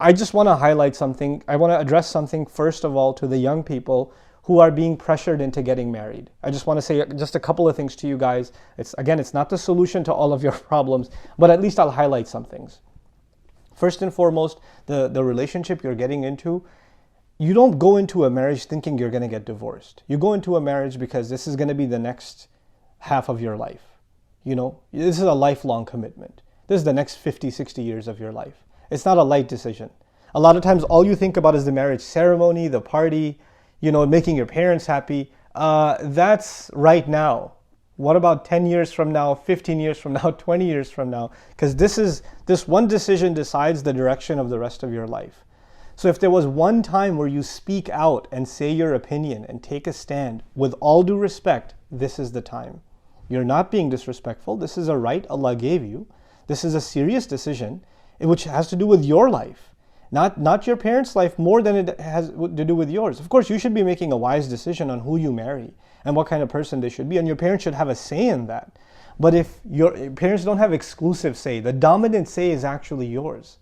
I just want to highlight something. I want to address something first of all to the young people who are being pressured into getting married. I just want to say just a couple of things to you guys. It's not the solution to all of your problems, but at least I'll highlight some things. First and foremost, the relationship you're getting into, you don't go into a marriage thinking you're going to get divorced. You go into a marriage because this is going to be the next half of your life. This is a lifelong commitment. This is the next 50, 60 years of your life. It's not a light decision. A lot of times all you think about is the marriage ceremony, the party, making your parents happy. That's right now. What about 10 years from now, 15 years from now, 20 years from now? Because this one decision decides the direction of the rest of your life. So if there was one time where you speak out and say your opinion and take a stand, with all due respect, this is the time. You're not being disrespectful. This is a right Allah gave you. This is a serious decision which has to do with your life. Not your parents' life more than it has to do with yours. Of course, you should be making a wise decision on who you marry and what kind of person they should be, and your parents should have a say in that. But if your parents don't have exclusive say, the dominant say is actually yours.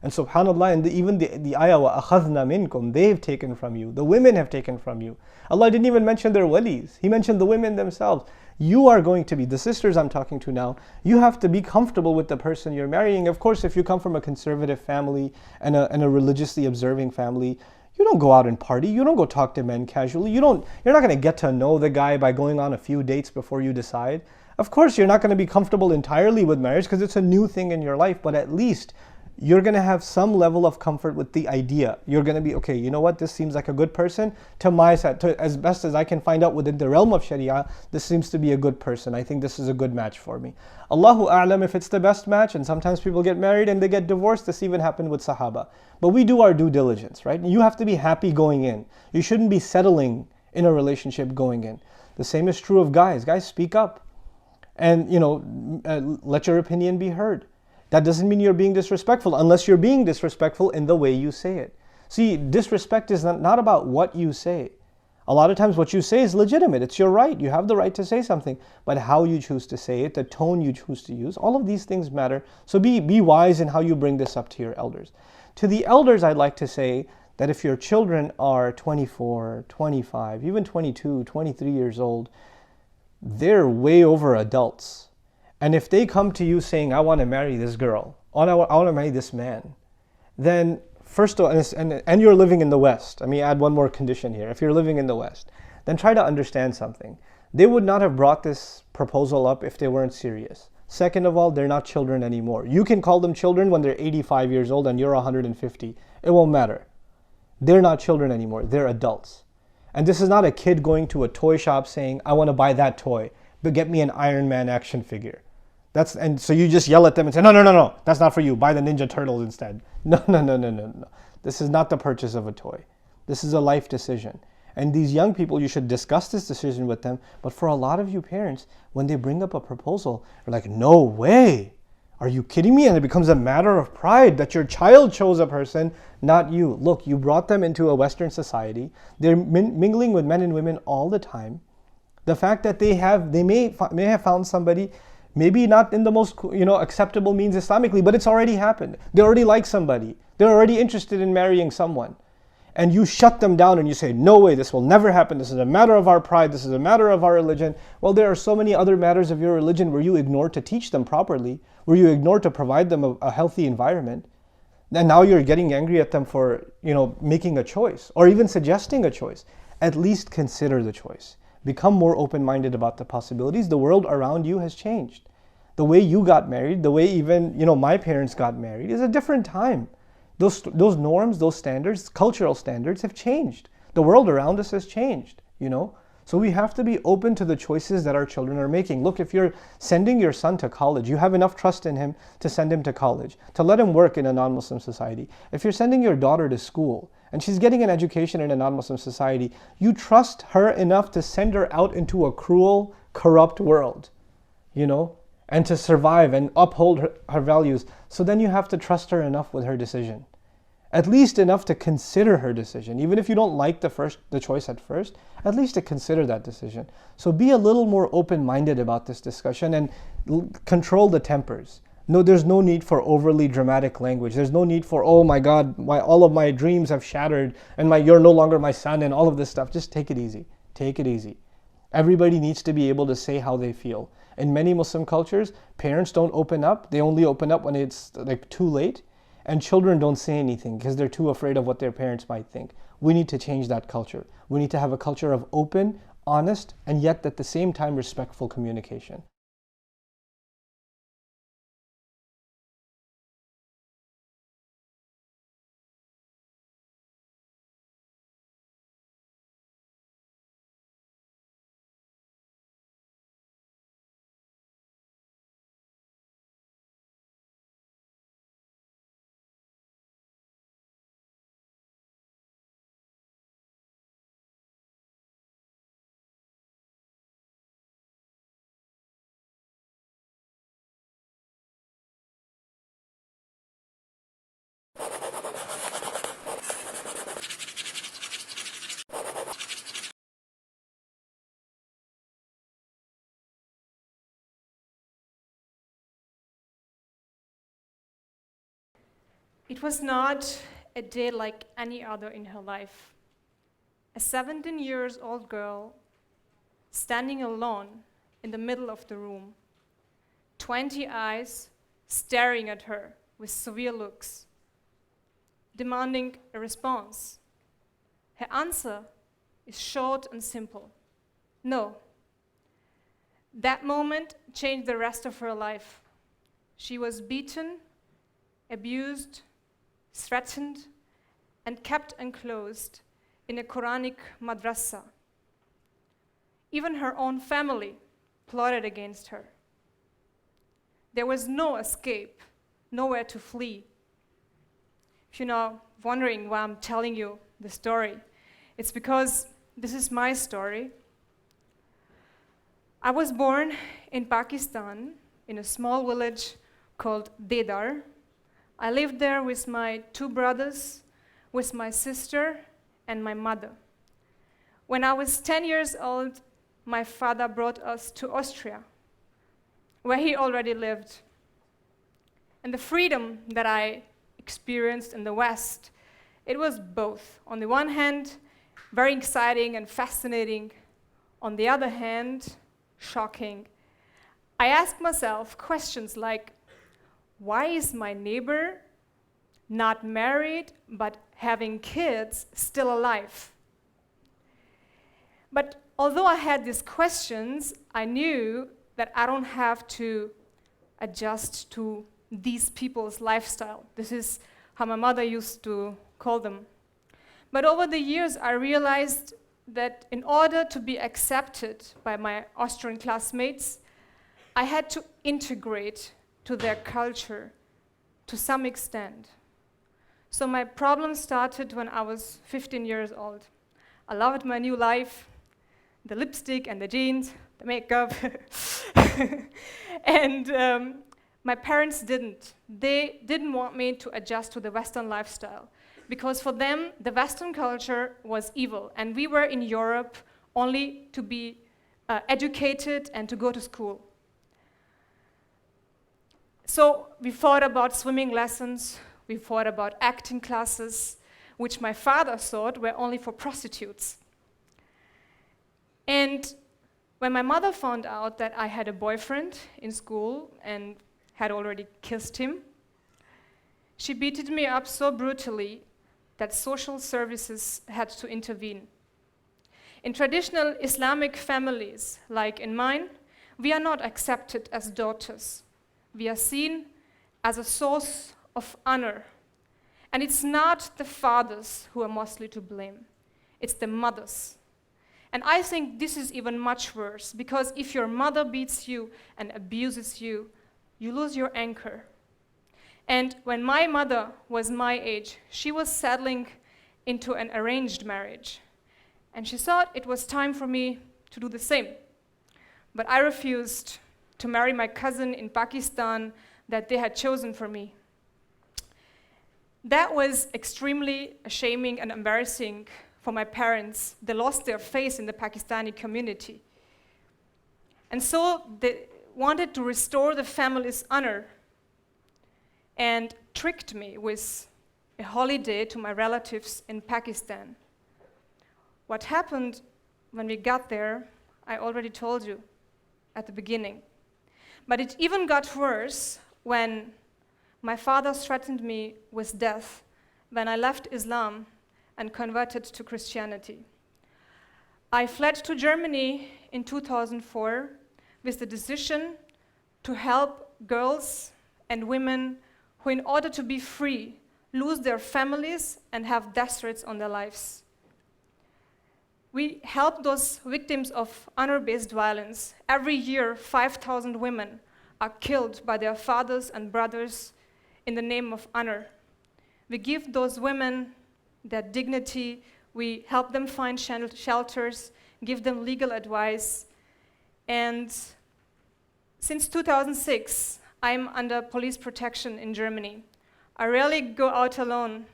And subhanAllah, and even the ayah, وَأَخَذْنَا مِنْكُمْ, they've taken from you, the women have taken from you. Allah didn't even mention their walis. He mentioned the women themselves. You are going to be, the sisters I'm talking to now, you have to be comfortable with the person you're marrying. Of course, if you come from a conservative family and a religiously observing family, you don't go out and party. You don't go talk to men casually. You're not going to get to know the guy by going on a few dates before you decide. Of course, you're not going to be comfortable entirely with marriage because it's a new thing in your life, but at least you're going to have some level of comfort with the idea. You're going to be, okay, you know what, this seems like a good person. To my side, as best as I can find out within the realm of Sharia, this seems to be a good person. I think this is a good match for me. Allahu A'lam if it's the best match, and sometimes people get married and they get divorced. This even happened with Sahaba. But we do our due diligence, right? You have to be happy going in. You shouldn't be settling in a relationship going in. The same is true of guys. Guys, speak up and, let your opinion be heard. That doesn't mean you're being disrespectful unless you're being disrespectful in the way you say it. See, disrespect is not about what you say. A lot of times what you say is legitimate. It's your right. You have the right to say something. But how you choose to say it, the tone you choose to use, all of these things matter. So be wise in how you bring this up to your elders. To the elders, I'd like to say that if your children are 24, 25, even 22, 23 years old, they're way over adults. And if they come to you saying, I want to marry this girl, I want to marry this man, then first of all, and you're living in the West, let me add one more condition here. If you're living in the West, then try to understand something. They would not have brought this proposal up if they weren't serious. Second of all, they're not children anymore. You can call them children when they're 85 years old and you're 150. It won't matter. They're not children anymore. They're adults. And this is not a kid going to a toy shop saying, I want to buy that toy, but get me an Iron Man action figure. And so you just yell at them and say, no, that's not for you. Buy the Ninja Turtles instead. No. This is not the purchase of a toy. This is a life decision. And these young people, you should discuss this decision with them. But for a lot of you parents, when they bring up a proposal, you're like, no way. Are you kidding me? And it becomes a matter of pride that your child chose a person, not you. Look, you brought them into a Western society. They're mingling with men and women all the time. The fact that they may have found somebody, maybe not in the most acceptable means Islamically, but it's already happened. They already like somebody. They're already interested in marrying someone. And you shut them down and you say, no way, this will never happen. This is a matter of our pride. This is a matter of our religion. Well, there are so many other matters of your religion where you ignore to teach them properly, where you ignore to provide them a healthy environment. And now you're getting angry at them for, making a choice or even suggesting a choice. At least consider the choice. Become more open-minded about the possibilities. The world around you has changed. The way you got married, the way even, my parents got married is a different time. Those norms, those standards, cultural standards have changed. The world around us has changed, So we have to be open to the choices that our children are making. Look, if you're sending your son to college, you have enough trust in him to send him to college, to let him work in a non-Muslim society. If you're sending your daughter to school and she's getting an education in a non-Muslim society, you trust her enough to send her out into a cruel, corrupt world, and to survive and uphold her values. So then you have to trust her enough with her decision. At least enough to consider her decision. Even if you don't like the choice at first, at least to consider that decision. So be a little more open-minded about this discussion and control the tempers. No, there's no need for overly dramatic language. There's no need for, oh my God, all of my dreams have shattered and you're no longer my son and all of this stuff. Just take it easy. Take it easy. Everybody needs to be able to say how they feel. In many Muslim cultures, parents don't open up. They only open up when it's like too late. And children don't say anything because they're too afraid of what their parents might think. We need to change that culture. We need to have a culture of open, honest, and yet at the same time respectful communication. It was not a day like any other in her life. A 17 years old girl standing alone in the middle of the room, 20 eyes staring at her with severe looks, demanding a response. Her answer is short and simple: no. That moment changed the rest of her life. She was beaten, abused, threatened, and kept enclosed in a Quranic madrasa. Even her own family plotted against her. There was no escape, nowhere to flee. If you're now wondering why I'm telling you the story, it's because this is my story. I was born in Pakistan in a small village called Dedar. I lived there with my 2 brothers, with my sister, and my mother. When I was 10 years old, my father brought us to Austria, where he already lived. And the freedom that I experienced in the West, it was both. On the one hand, very exciting and fascinating. On the other hand, shocking. I asked myself questions like, why is my neighbor not married but having kids still alive? But although I had these questions, I knew that I don't have to adjust to these people's lifestyle. This is how my mother used to call them. But over the years, I realized that in order to be accepted by my Austrian classmates, I had to integrate to their culture to some extent. So my problem started when I was 15 years old. I loved my new life, the lipstick and the jeans, the makeup. And my parents didn't. They didn't want me to adjust to the Western lifestyle because for them, the Western culture was evil. And we were in Europe only to be educated and to go to school. So we thought about swimming lessons, we thought about acting classes, which my father thought were only for prostitutes. And when my mother found out that I had a boyfriend in school and had already kissed him, she beated me up so brutally that social services had to intervene. In traditional Islamic families, like in mine, we are not accepted as daughters. We are seen as a source of honor. And it's not the fathers who are mostly to blame. It's the mothers. And I think this is even much worse, because if your mother beats you and abuses you, you lose your anchor. And when my mother was my age, she was settling into an arranged marriage. And she thought it was time for me to do the same. But I refused to marry my cousin in Pakistan that they had chosen for me. That was extremely shaming and embarrassing for my parents. They lost their face in the Pakistani community. And so they wanted to restore the family's honor. and tricked me with a holiday to my relatives in Pakistan. What happened when we got there, I already told you at the beginning. But it even got worse when my father threatened me with death when I left Islam and converted to Christianity. I fled to Germany in 2004 with the decision to help girls and women who, in order to be free, lose their families and have death threats on their lives. We help those victims of honor-based violence. Every year, 5,000 women are killed by their fathers and brothers in the name of honor. We give those women their dignity. We help them find shelters, give them legal advice. And since 2006, I'm under police protection in Germany. I rarely go out alone,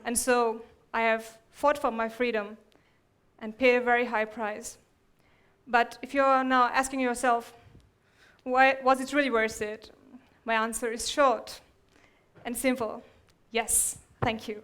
and so I have fought for my freedom and paid a very high price. But if you're now asking yourself, why was it really worth it? My answer is short and simple: yes, thank you.